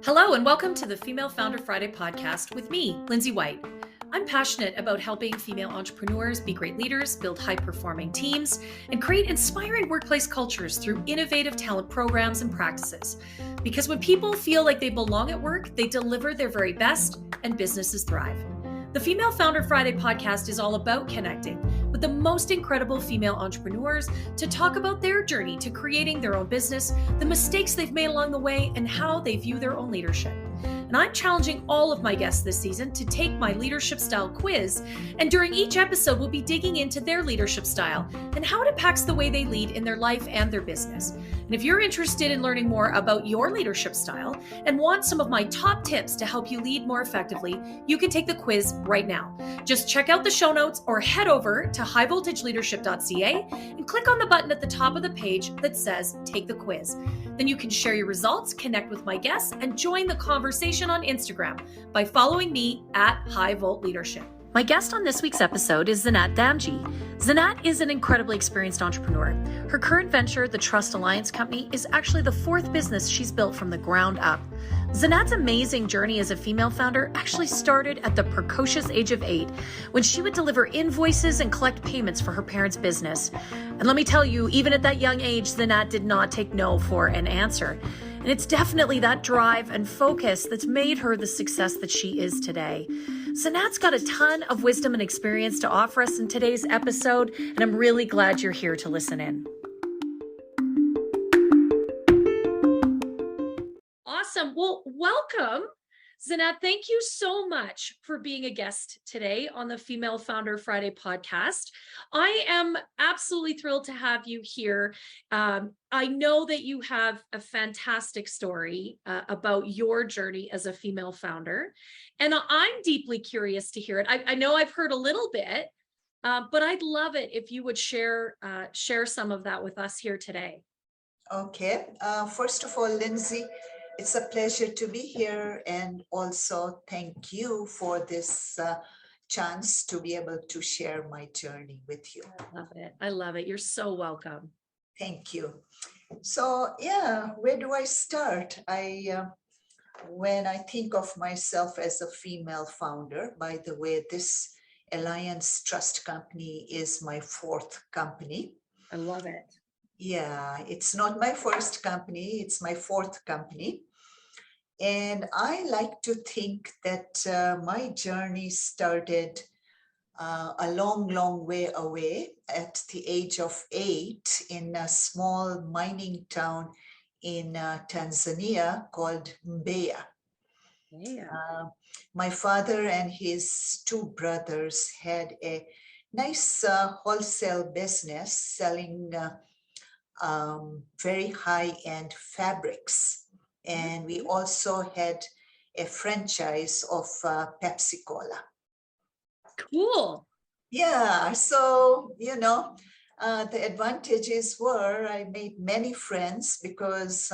Hello and welcome to the Female Founder Friday podcast with me, Lindsay White. I'm passionate about helping female entrepreneurs be great leaders, build high-performing teams, and create inspiring workplace cultures through innovative talent programs and practices. Because when people feel like they belong at work, they deliver their very best and businesses thrive. The Female Founder Friday podcast is all about connecting with the most incredible female entrepreneurs to talk about their journey to creating their own business, the mistakes they've made along the way, and how they view their own leadership. And I'm challenging all of my guests this season to take my leadership style quiz. And during each episode, we'll be digging into their leadership style and how it impacts the way they lead in their life and their business. And if you're interested in learning more about your leadership style and want some of my top tips to help you lead more effectively, you can take the quiz right now. Just check out the show notes or head over to highvoltageleadership.ca and click on the button at the top of the page that says Take the Quiz. Then you can share your results, connect with my guests, and join the conversation on Instagram by following me at High Volt Leadership. My guest on this week's episode is Zinat Damji. Zinat is an incredibly experienced entrepreneur. Her current venture, the Trust Alliance Company, is actually the fourth business she's built from the ground up. Zinat's amazing journey as a female founder actually started at the precocious age of 8, when she would deliver invoices and collect payments for her parents' business. And let me tell you, even at that young age, Zinat did not take no for an answer. And it's definitely that drive and focus that's made her the success that she is today. Zinat's got a ton of wisdom and experience to offer us in today's episode, and I'm really glad you're here to listen in. Awesome. Well, welcome, Zinat. Thank you so much for being a guest today on the Female Founder Friday podcast. I am absolutely thrilled to have you here. I know that you have a fantastic story about your journey as a female founder, and I'm deeply curious to hear it. I know I've heard a little bit, but I'd love it if you would share some of that with us here today. Okay. First of all, Lindsay, it's a pleasure to be here, and also thank you for this chance to be able to share my journey with you. I love it. I love it. You're so welcome. Thank you. So yeah, where do I start? When I think of myself as a female founder, by the way, this Alliance Trust Company is my fourth company. I love it. Yeah, it's not my first company, it's my fourth company. And I like to think that my journey started a long way away at the age of 8 in a small mining town in Tanzania called Mbeya. Yeah. My father and his two brothers had a nice wholesale business selling very high-end fabrics. And we also had a franchise of Pepsi Cola. Cool. Yeah, so, the advantages were I made many friends because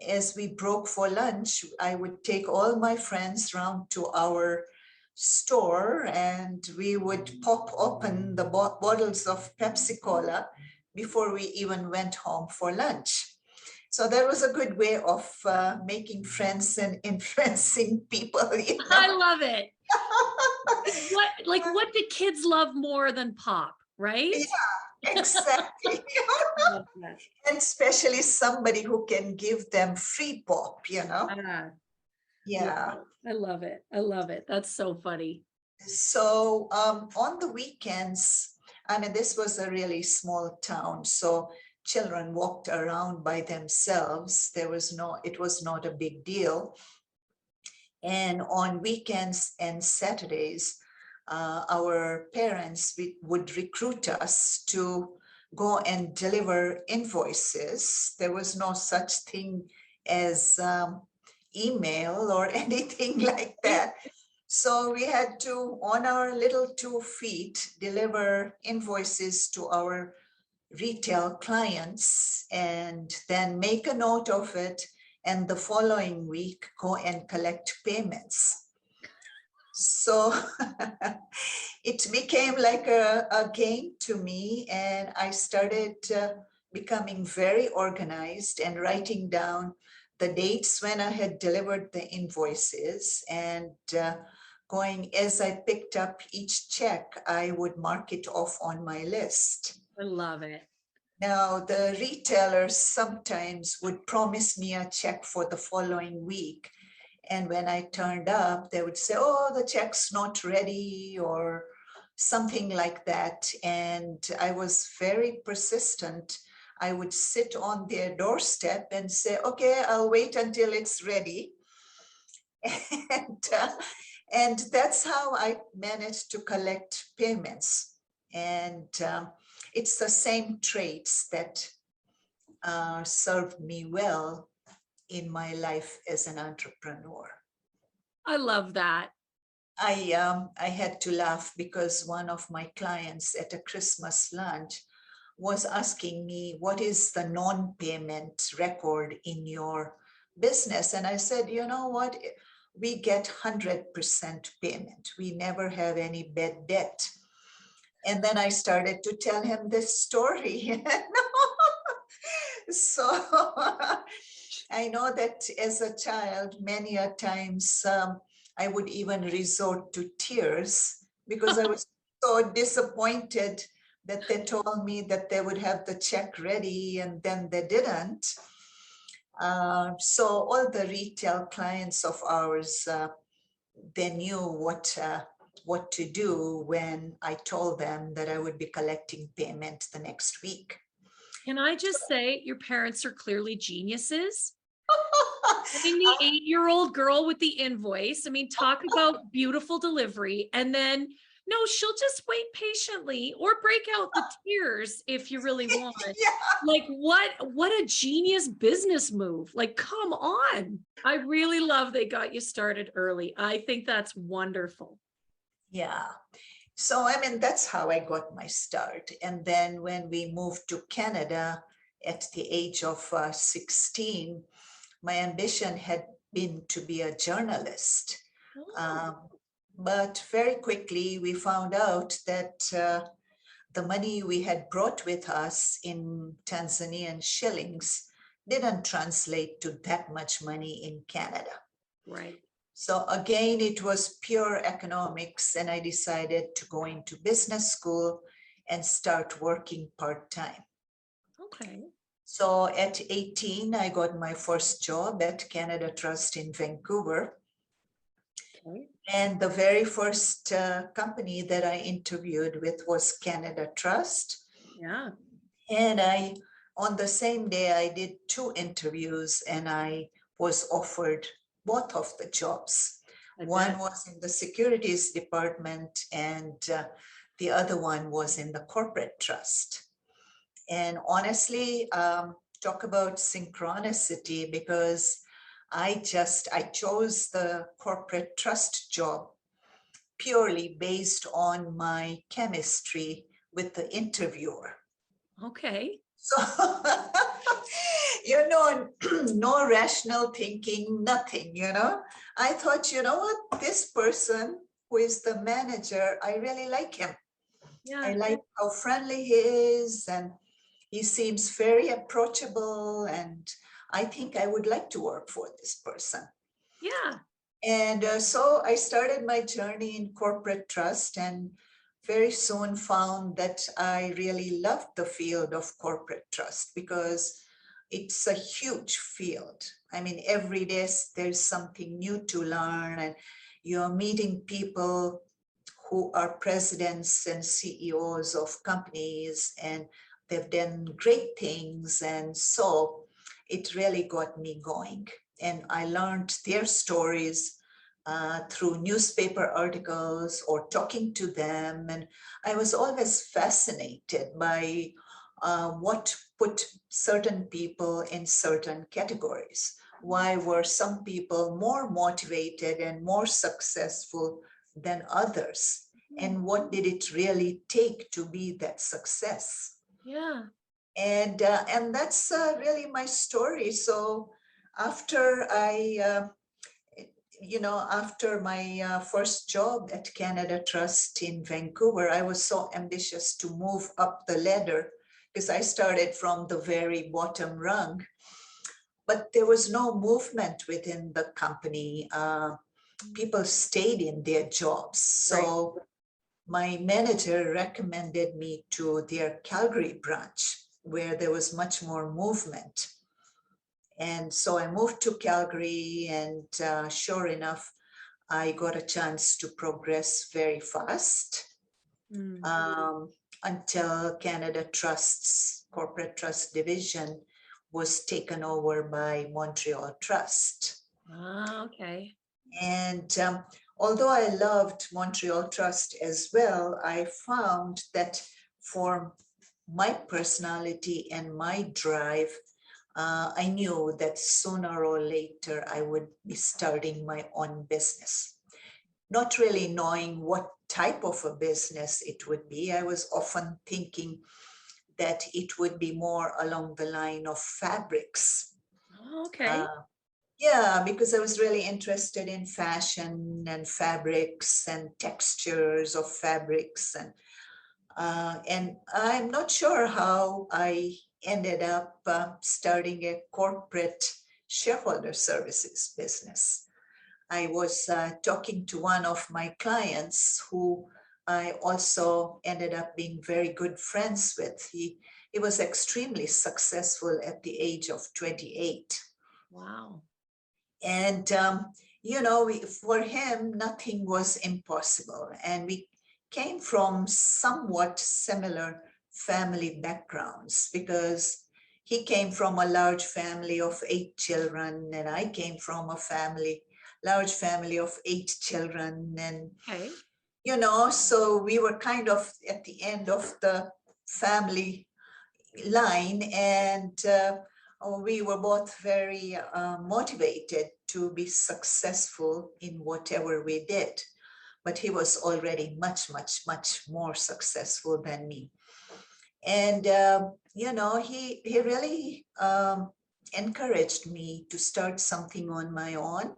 as we broke for lunch, I would take all my friends round to our store and we would pop open the bottles of Pepsi Cola before we even went home for lunch. So that was a good way of making friends and influencing people. I love it. What do kids love more than pop, right? Yeah, exactly. And especially somebody who can give them free pop, Yeah. I love it. I love it. That's so funny. So on the weekends, this was a really small town, so children walked around by themselves. It was not a big deal. And on weekends and Saturdays, our parents would recruit us to go and deliver invoices. There was no such thing as email or anything like that. So we had to, on our little 2 feet, deliver invoices to our retail clients and then make a note of it, and the following week go and collect payments. So it became like a game to me, and I started becoming very organized and writing down the dates when I had delivered the invoices, and going as I picked up each check, I would mark it off on my list. I love it. Now, the retailers sometimes would promise me a check for the following week. And when I turned up, they would say, oh, the check's not ready, or something like that. And I was very persistent. I would sit on their doorstep and say, okay, I'll wait until it's ready. And that's how I managed to collect payments. And it's the same traits that served me well in my life as an entrepreneur. I love that. I had to laugh because one of my clients at a Christmas lunch was asking me, what is the non-payment record in your business? And I said, you know what? We get 100% payment. We never have any bad debt. And then I started to tell him this story. So I know that as a child, many a times I would even resort to tears because I was so disappointed that they told me that they would have the check ready and then they didn't. So all the retail clients of ours, they knew what to do when I told them that I would be collecting payment the next week. Can I just say your parents are clearly geniuses? I mean, the 8-year-old girl with the invoice, I mean, talk about beautiful delivery. And then, no, she'll just wait patiently or break out the tears if you really want. Yeah. Like, what a genius business move. Like, come on. I really love they got you started early. I think that's wonderful. Yeah. So, I mean, that's how I got my start. And then when we moved to Canada at the age of 16, my ambition had been to be a journalist. But very quickly, we found out that the money we had brought with us in Tanzanian shillings didn't translate to that much money in Canada. Right. So again, it was pure economics, and I decided to go into business school and start working part-time. Okay. So at 18, I got my first job at Canada Trust in Vancouver. Okay. And the very first company that I interviewed with was Canada Trust. Yeah. And on the same day, I did 2 interviews and I was offered both of the jobs. One was in the securities department and the other one was in the corporate trust. And honestly, talk about synchronicity, because I chose the corporate trust job purely based on my chemistry with the interviewer. Okay. So, no rational thinking, nothing, I thought, you know what, this person who is the manager, I really like him. Yeah. I like how friendly he is, and he seems very approachable, and I think I would like to work for this person. Yeah. And so I started my journey in corporate trust, and very soon found that I really loved the field of corporate trust because it's a huge field. I mean, every day there's something new to learn, and you're meeting people who are presidents and CEOs of companies, and they've done great things. And so it really got me going. And I learned their stories through newspaper articles or talking to them. And I was always fascinated by what put certain people in certain categories. Why were some people more motivated and more successful than others? And what did it really take to be that success? Yeah. And that's really my story. So after after my first job at Canada Trust in Vancouver, I was so ambitious to move up the ladder because I started from the very bottom rung. but there was no movement within the company. People stayed in their jobs. So my manager recommended me to their Calgary branch, where there was much more movement. And so I moved to Calgary, and sure enough, I got a chance to progress very fast until Canada Trust's Corporate Trust Division was taken over by Montreal Trust. Ah, okay. And although I loved Montreal Trust as well, I found that for my personality and my drive, I knew that sooner or later I would be starting my own business. Not really knowing what type of a business it would be. I was often thinking that it would be more along the line of fabrics. Okay. Yeah, because I was really interested in fashion and fabrics and textures of fabrics, and I'm not sure how I ended up starting a corporate shareholder services business. I was talking to one of my clients who I also ended up being very good friends with. He was extremely successful at the age of 28. Wow. And, for him, nothing was impossible. And we came from somewhat similar family backgrounds, because he came from a large family of 8 children, and I came from a large family of 8 children. And, so we were kind of at the end of the family line, and we were both very motivated to be successful in whatever we did. But he was already much, much, much more successful than me. And, he really encouraged me to start something on my own.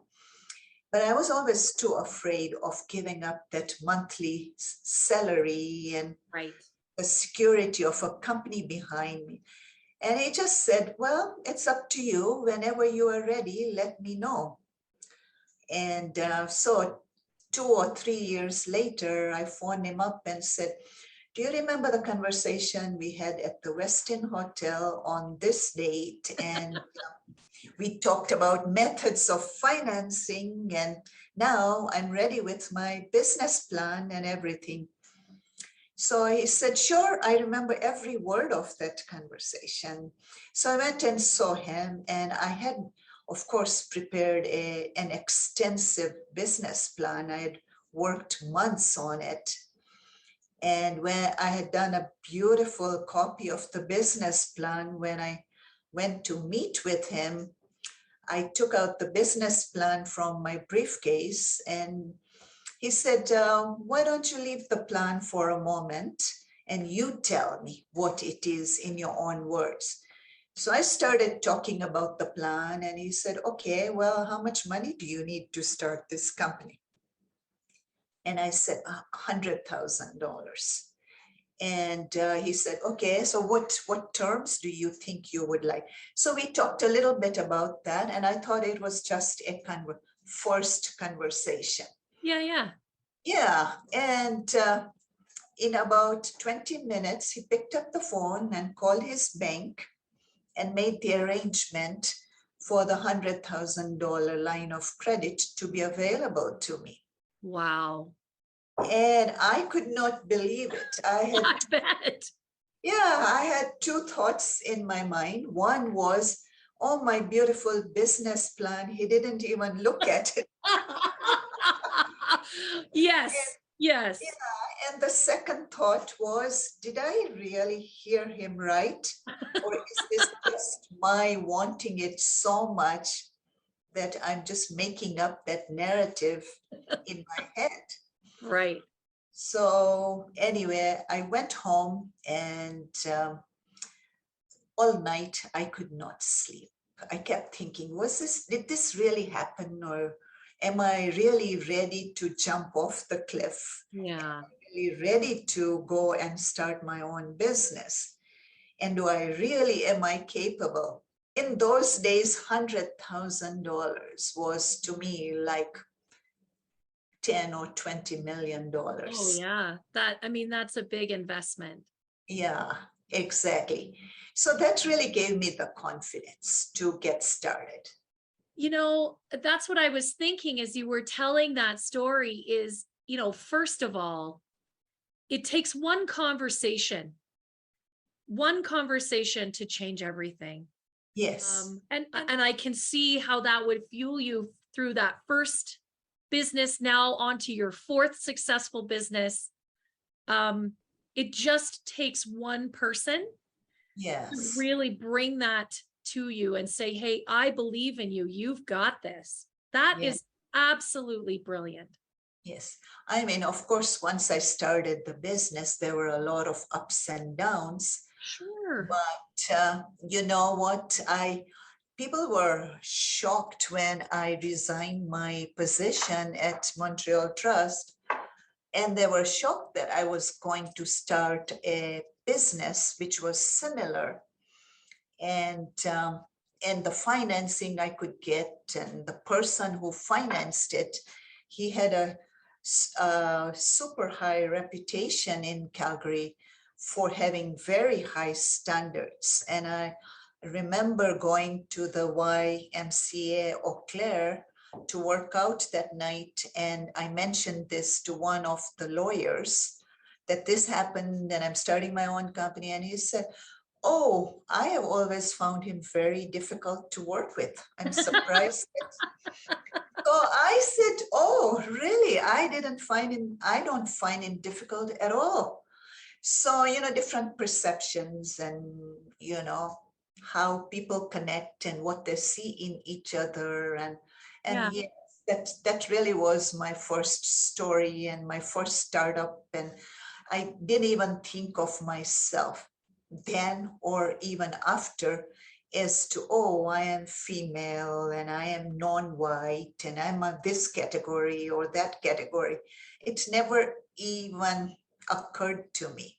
But I was always too afraid of giving up that monthly salary and the security of a company behind me. And he just said, well, it's up to you. Whenever you are ready, let me know. And so 2 or 3 years later, I phoned him up and said, do you remember the conversation we had at the Westin Hotel on this date? And we talked about methods of financing, and now I'm ready with my business plan and everything. So he said, sure, I remember every word of that conversation. So I went and saw him, and I had, of course, prepared an extensive business plan. I had worked months on it. And when I had done a beautiful copy of the business plan, when I went to meet with him, I took out the business plan from my briefcase, and he said, why don't you leave the plan for a moment and you tell me what it is in your own words. So I started talking about the plan, and he said, okay, well, how much money do you need to start this company? And I said, $100,000. And he said, okay, so what terms do you think you would like? So we talked a little bit about that, and I thought it was just a first conversation. Yeah. And in about 20 minutes, he picked up the phone and called his bank and made the arrangement for the $100,000 line of credit to be available to me. Wow. And I could not believe it. I bet. Yeah, I had 2 thoughts in my mind. One was, oh, my beautiful business plan. He didn't even look at it. Yes. Yeah, and the second thought was, did I really hear him right? Or is this just my wanting it so much that I'm just making up that narrative in my head? Right. So anyway, I went home, and all night I could not sleep. I kept thinking, did this really happen, or am I really ready to jump off the cliff? Yeah. Am I really ready to go and start my own business? And am I capable? in those days, $100,000 was to me like 10 or $20 million. Oh yeah, that's a big investment. Yeah, exactly. So that really gave me the confidence to get started. That's what I was thinking as you were telling that story is, first of all, it takes one conversation to change everything. Yes. And I can see how that would fuel you through that first business, now onto your fourth successful business. It just takes one person to Yes. really bring that to you and say, hey, I believe in you. You've got this. That Yes. is absolutely brilliant. Yes. I mean, of course, once I started the business, there were a lot of ups and downs. Sure. But you know what? People were shocked when I resigned my position at Montreal Trust, and they were shocked that I was going to start a business which was similar, and the financing I could get, and the person who financed it, he had a super high reputation in Calgary for having very high standards. And I remember going to the YMCA Eau Claire to work out that night, and I mentioned this to one of the lawyers, that this happened and I'm starting my own company, and he said, oh, I have always found him very difficult to work with. I'm surprised. So I said, oh, really? I don't find him difficult at all. So, different perceptions, and, how people connect and what they see in each other. And Yeah. yes, that really was my first story and my first startup. And I didn't even think of myself then or even after as to, oh, I am female and I am non-white and I'm on this category or that category. It never even occurred to me.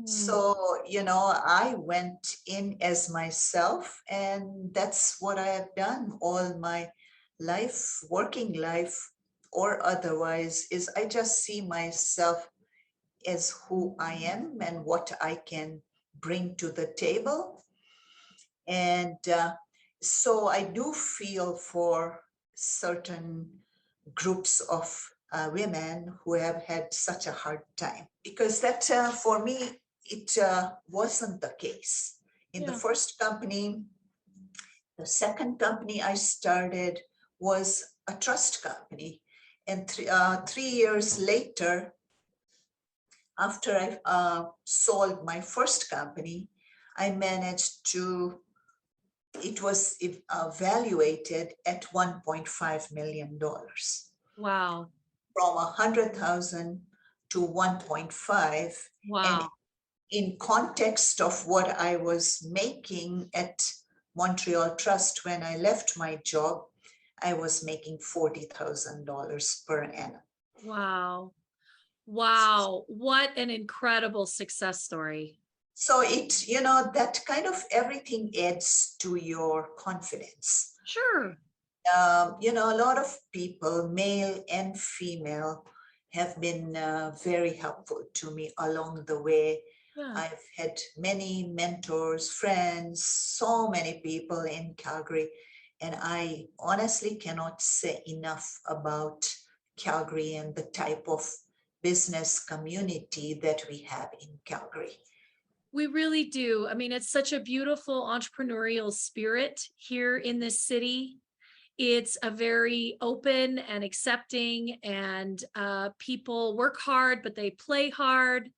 So, I went in as myself, and that's what I have done all my life, working life or otherwise, is I just see myself as who I am and what I can bring to the table. And so I do feel for certain groups of women who have had such a hard time, because that for me, it wasn't the case. In the first company, the second company I started was a trust company. And 3 years later, after I sold my first company, I managed to, it was evaluated at $1.5 million. Wow. From 100,000 to 1.5. Wow. And in context of what I was making at Montreal Trust when I left my job, I was making $40,000 per annum. Wow. Wow. What an incredible success story. So that kind of everything adds to your confidence. Sure. A lot of people, male and female, have been very helpful to me along the way. Yeah. I've had many mentors, friends, so many people in Calgary, and I honestly cannot say enough about Calgary and the type of business community that we have in Calgary. We really do. I mean, it's such a beautiful entrepreneurial spirit here in this city. It's a very open and accepting, and people work hard, but they play hard,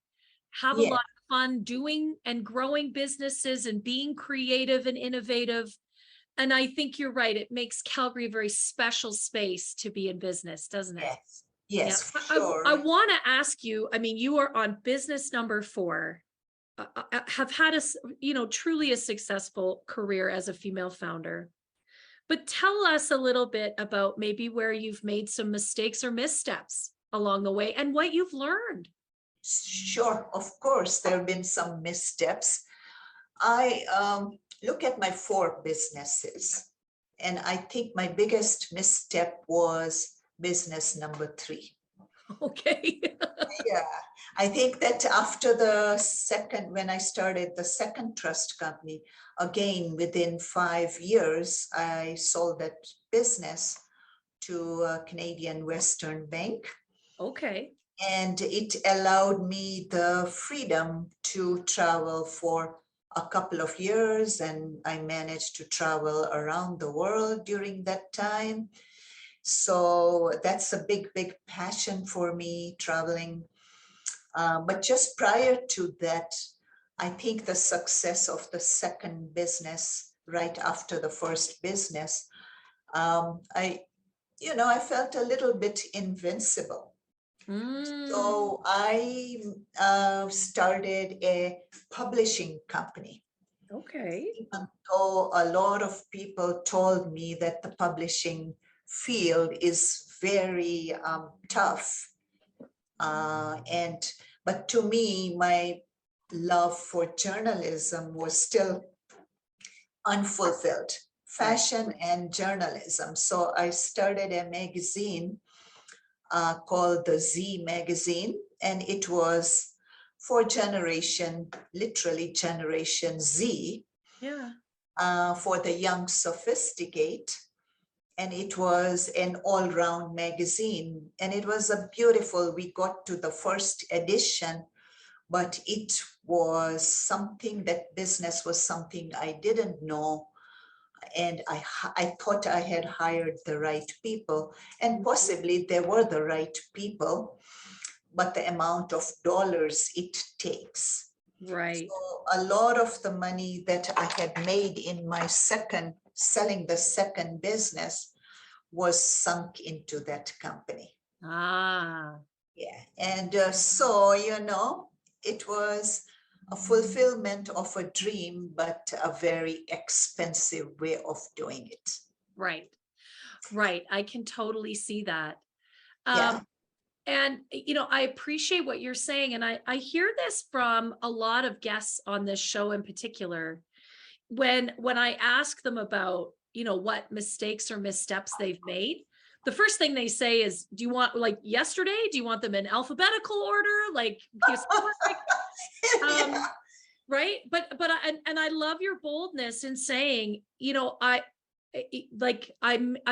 have a lot of fun doing and growing businesses and being creative and innovative. And I think you're right. It makes Calgary a very special space to be in business, doesn't it? Yes, yes, yeah. sure. I want to ask you, I mean, you are on business number 4, have had a, truly a successful career as a female founder. But tell us a little bit about maybe where you've made some mistakes or missteps along the way and what you've learned. Sure, of course, there have been some missteps. I look at my 4 businesses. And I think my biggest misstep was business number 3. Okay. Yeah, I think that after the second, when I started the second trust company, again, within 5 years, I sold that business to a Canadian Western bank. Okay. And it allowed me the freedom to travel for a couple of years. And I managed to travel around the world during that time. So that's a big, big passion for me, traveling. But just prior to that, I think the success of the second business, right after the first business, I felt a little bit invincible. So I started a publishing company. Okay. Even though a lot of people told me that the publishing field is very tough. But to me, my love for journalism was still unfulfilled, fashion and journalism. So I started a magazine called the Z magazine, and it was for literally generation Z, Yeah. for the young sophisticate. And it was an all-round magazine, and it was a beautiful, we got to the first edition, but it was something, that business was something I didn't know. And I thought I had hired the right people, and possibly they were the right people, but the amount of dollars it takes. Right. So a lot of the money that I had made in my selling the second business was sunk into that company. Ah. Yeah, and so, it was a fulfillment of a dream, but a very expensive way of doing it. Right. Right. I can totally see that. Yeah, And I appreciate what you're saying. And I hear this from a lot of guests on this show in particular. When I ask them about, what mistakes or missteps they've made, the first thing they say is, do you want, like yesterday, do you want them in alphabetical order? Like, yeah, right. And I love your boldness in saying, I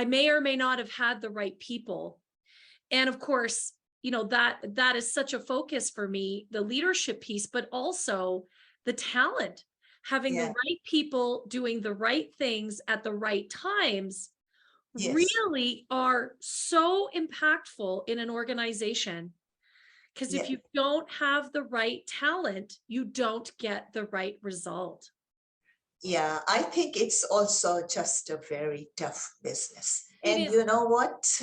may or may not have had the right people. And of course, that is such a focus for me, the leadership piece, but also the talent, having the yeah, right people doing the right things at the right times yes, really are so impactful in an organization. Because if yeah, you don't have the right talent, you don't get the right result. yeah. I think it's also just a very tough business. It And is. you know what?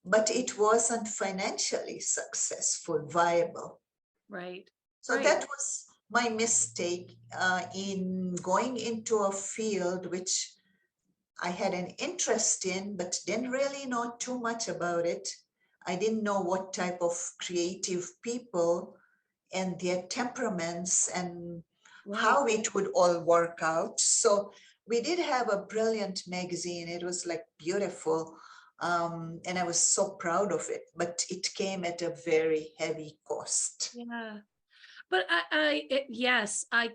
But it wasn't financially successful, viable. Right. So Right. that was my mistake in going into a field which I had an interest in, but didn't really know too much about it. I didn't know what type of creative people and their temperaments and Right. how it would all work out. So we did have a brilliant magazine. It was like beautiful. And I was so proud of it, but it came at a very heavy cost. Yeah. But yes, I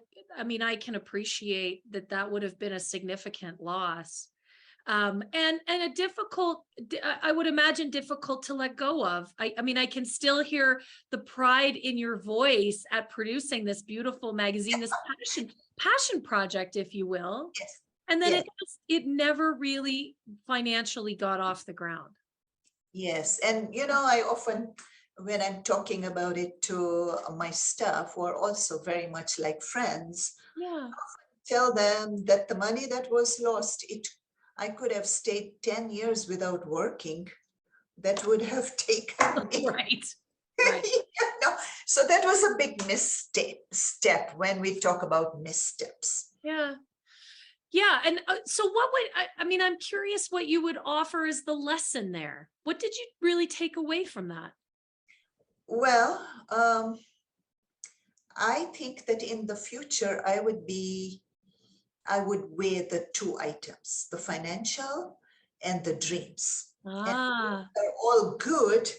mean, I can appreciate that would have been a significant loss. And a I would imagine difficult to let go of. I mean, I can still hear the pride in your voice at producing this beautiful magazine, this passion project, if you will. Yes. And then Yes. it never really financially got off the ground. Yes. And, I often, when I'm talking about it to my staff, who are also very much like friends, Yeah. tell them that the money that was lost, I could have stayed 10 years without working. That would have taken me. Right. Right. So that was a big step when we talk about missteps. Yeah. Yeah. And so what I mean, I'm curious what you would offer as the lesson there. What did you really take away from that? Well, I think that in the future, I would be I would weigh the two items, the financial and the dreams. And Ah, they're all good.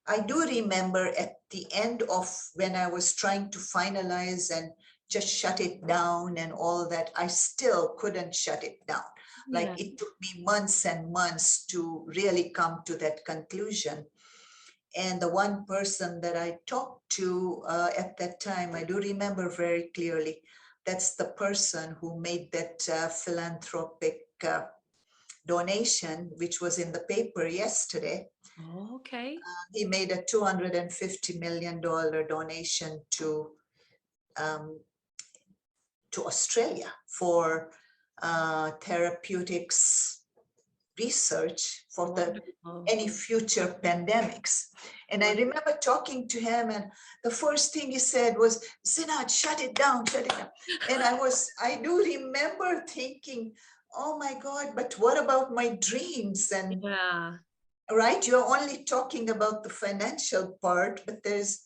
I do remember at the end of when I was trying to finalize and just shut it down and all that, I still couldn't shut it down. yeah. Like it took me months and months to really come to that conclusion. And the one person that I talked to at that time, I do remember very clearly, that's the person who made that philanthropic donation, which was in the paper yesterday. Oh, okay. He made a $250 million donation um, to Australia for therapeutics research for Wonderful. any future pandemics. And I remember talking to him, and the first thing he said was, "Zinat, shut it down, shut it down." And I do remember thinking, oh my God, but what about my dreams? And Yeah. right, you're only talking about the financial part, but there's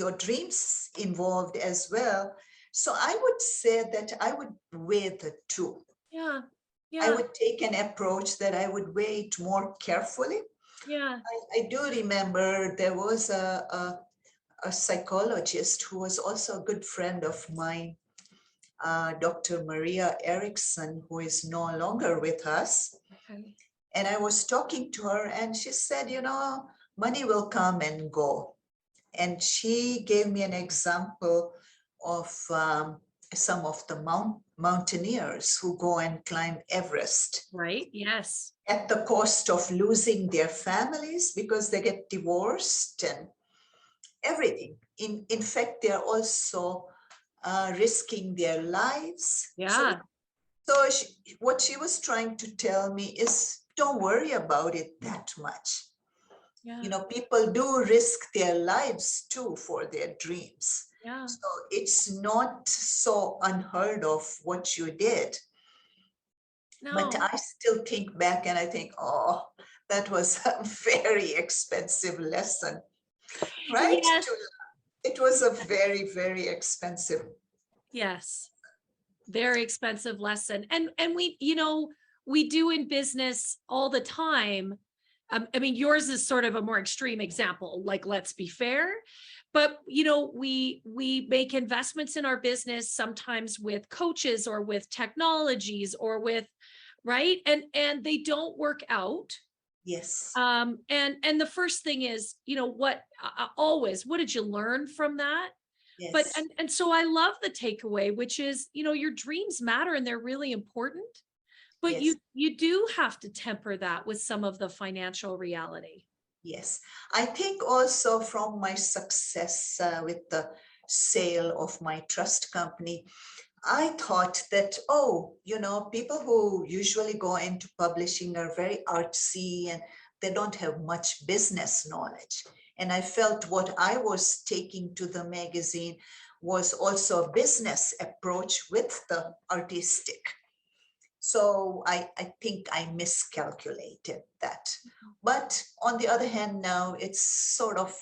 your dreams involved as well. So I would say that I would weigh the two. Yeah. I Yeah. would take an approach that I would weigh it more carefully. Yeah. I do remember there was a psychologist who was also a good friend of mine, Dr. Maria Erickson, who is no longer with us. Okay. And I was talking to her and she said, you know, money will come and go. And she gave me an example of some of the mountaineers who go and climb Everest Right. Yes. at the cost of losing their families because they get divorced and everything. In fact, they're also risking their lives. Yeah. So what she was trying to tell me is don't worry about it that much. Yeah. You know, people do risk their lives too for their dreams. Yeah. So it's not so unheard of what you did. But No. I still think back and I think, oh, that was a very expensive lesson, right? Yes. It was a very, very expensive. Yes. Very expensive lesson. And we, we do in business all the time. I mean, yours is sort of a more extreme example, like, let's be fair. But, we make investments in our business, sometimes with coaches or with technologies or with, right. And they don't work out. Yes. And the first thing is, always, what did you learn from that? But, Yes. and so I love the takeaway, which is, your dreams matter and they're really important, but Yes. you do have to temper that with some of the financial reality. Yes. I think also from my success with the sale of my trust company, I thought that, oh, people who usually go into publishing are very artsy and they don't have much business knowledge. And I felt what I was taking to the magazine was also a business approach with the artistic. So I think I miscalculated that. But on the other hand, now it's sort of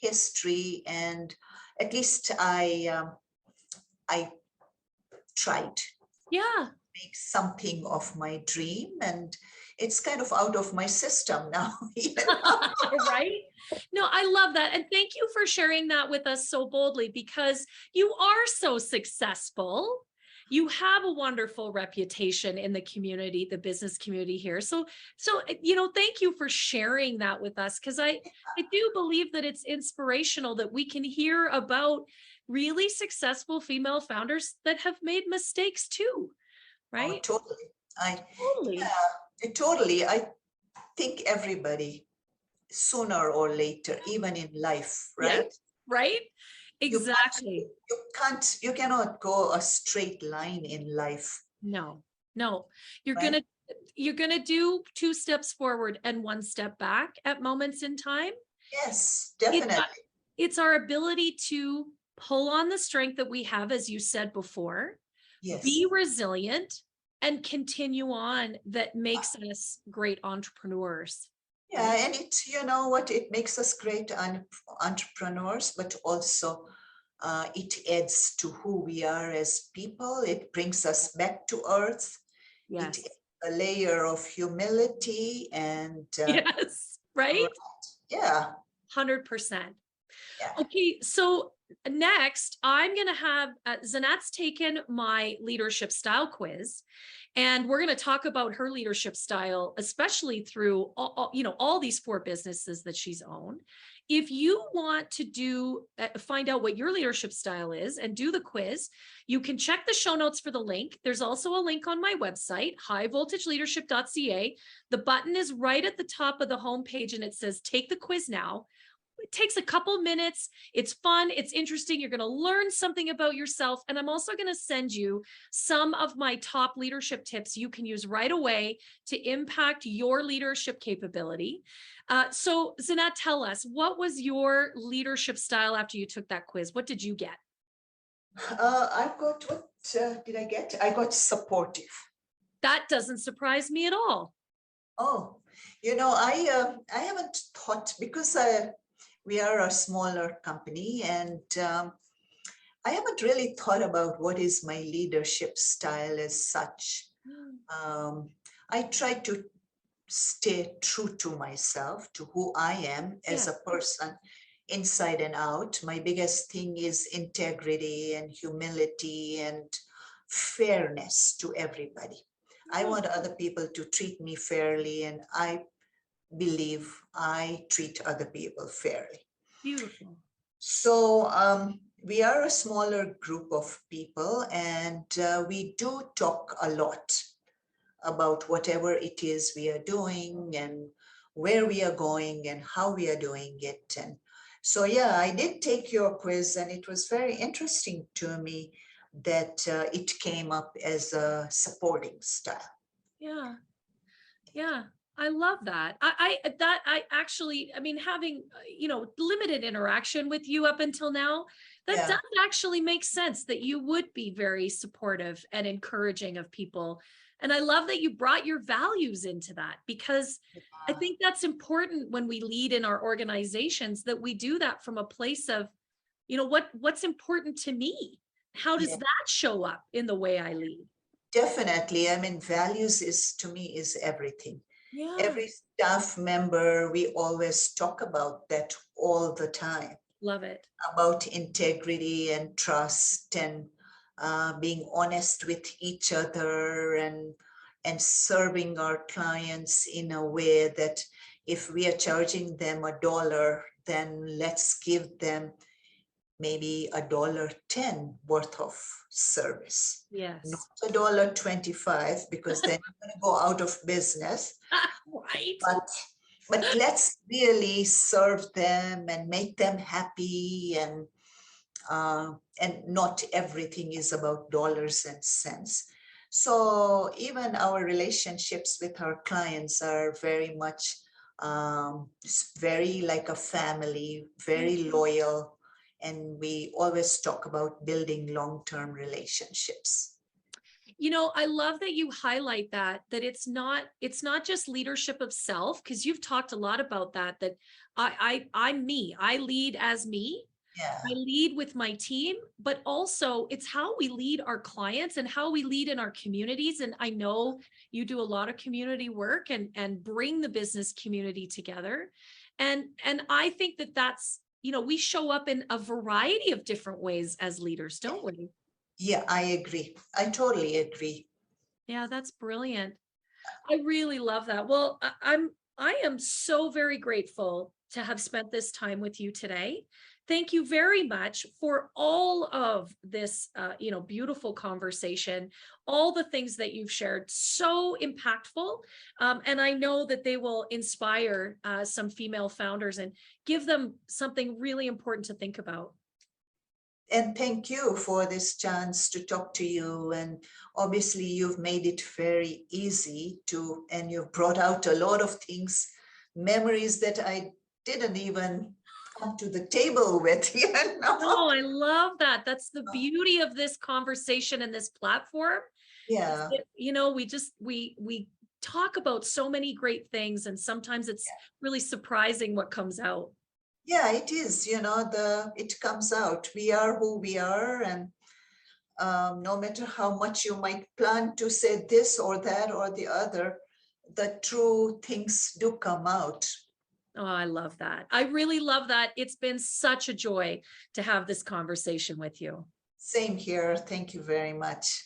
history, and at least I tried Yeah. make something of my dream, and it's kind of out of my system now. Right? No, I love that. And thank you for sharing that with us so boldly, because you are so successful. You have a wonderful reputation in the community, the business community here. So, thank you for sharing that with us, because I do believe that it's inspirational that we can hear about really successful female founders that have made mistakes too, right? Oh, totally. Totally. Totally. I think everybody, sooner or later, even in life, right? Yes, right? Exactly. You cannot go a straight line in life. No. You're right? gonna do 2 steps forward and 1 step back at moments in time. Yes, It's definitely. it's our ability to pull on the strength that we have, as you said before, Yes. be resilient, and continue on, that makes us great entrepreneurs. Yeah, and it makes us great entrepreneurs, but also It adds to who we are as people. It brings us back to earth. It Yes. adds a layer of humility and Yes. Right. yeah. 100%. Yeah. Okay, so next I'm going to have Zinat's taken my leadership style quiz, and we're going to talk about her leadership style, especially through all these 4 businesses that she's owned. If you want to find out what your leadership style is and do the quiz, you can check the show notes for the link. There's also a link on my website, highvoltageleadership.ca. The button is right at the top of the homepage and it says, take the quiz now. It takes a couple minutes. It's fun. It's interesting. You're going to learn something about yourself. And I'm also going to send you some of my top leadership tips you can use right away to impact your leadership capability. So Zinat, tell us, what was your leadership style after you took that quiz? What did you get? I got, what did I get? I got supportive. That doesn't surprise me at all. Oh, I haven't thought, because we are a smaller company, and I haven't really thought about what is my leadership style as such. I try to stay true to myself, to who I am as a person, inside and out. My biggest thing is integrity and humility and fairness to everybody. I want other people to treat me fairly, and I believe I treat other people fairly. Beautiful. So we are a smaller group of people, and we do talk a lot about whatever it is we are doing and where we are going and how we are doing it. And so, yeah, I did take your quiz, and it was very interesting to me that it came up as a supporting style. Yeah. Yeah. I love that. I actually, I mean, having, limited interaction with you up until now, that does actually make sense that you would be very supportive and encouraging of people. And I love that you brought your values into that, because I think that's important when we lead in our organizations, that we do that from a place of, what's important to me? How does that show up in the way I lead? Definitely. I mean, values to me is everything. Yeah. Every staff member, we always talk about that all the time. Love it. About integrity and trust, and being honest with each other, and serving our clients in a way that if we are charging them $1, then let's give them maybe $1.10 worth of service. Yes. Not $1.25, because then you're going to go out of business. Right. But let's really serve them and make them happy, and not everything is about dollars and cents. So even our relationships with our clients are very much very like a family, very loyal, and we always talk about building long-term relationships. I love that you highlight that it's not just leadership of self, because you've talked a lot about that I'm me. I lead as me. Yeah. I lead with my team, but also it's how we lead our clients and how we lead in our communities. And I know you do a lot of community work and bring the business community together. And I think that's, we show up in a variety of different ways as leaders, don't we? Yeah, I agree. I totally agree. Yeah, that's brilliant. I really love that. Well, I am so very grateful to have spent this time with you today. Thank you very much for all of this, beautiful conversation, all the things that you've shared, so impactful. And I know that they will inspire some female founders and give them something really important to think about. And thank you for this chance to talk to you. And obviously you've made it very easy and you've brought out a lot of things, memories that I didn't even come to the table with. Oh, I love that. That's the beauty of this conversation and this platform. Yeah. We talk about so many great things, and sometimes it's really surprising what comes out. Yeah, it is, it comes out. We are who we are, and no matter how much you might plan to say this or that or the other, the true things do come out. Oh, I love that. I really love that. It's been such a joy to have this conversation with you. Same here. Thank you very much.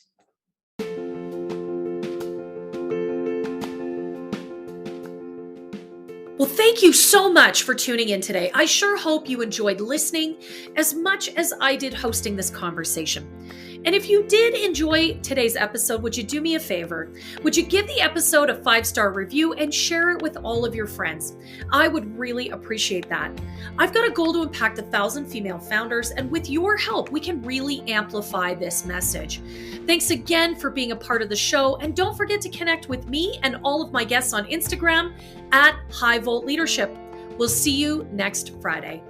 Well, thank you so much for tuning in today. I sure hope you enjoyed listening as much as I did hosting this conversation. And if you did enjoy today's episode, would you do me a favor? Would you give the episode a 5-star review and share it with all of your friends? I would really appreciate that. I've got a goal to impact 1,000 female founders, and with your help, we can really amplify this message. Thanks again for being a part of the show, and don't forget to connect with me and all of my guests on Instagram at High Volt Leadership. We'll see you next Friday.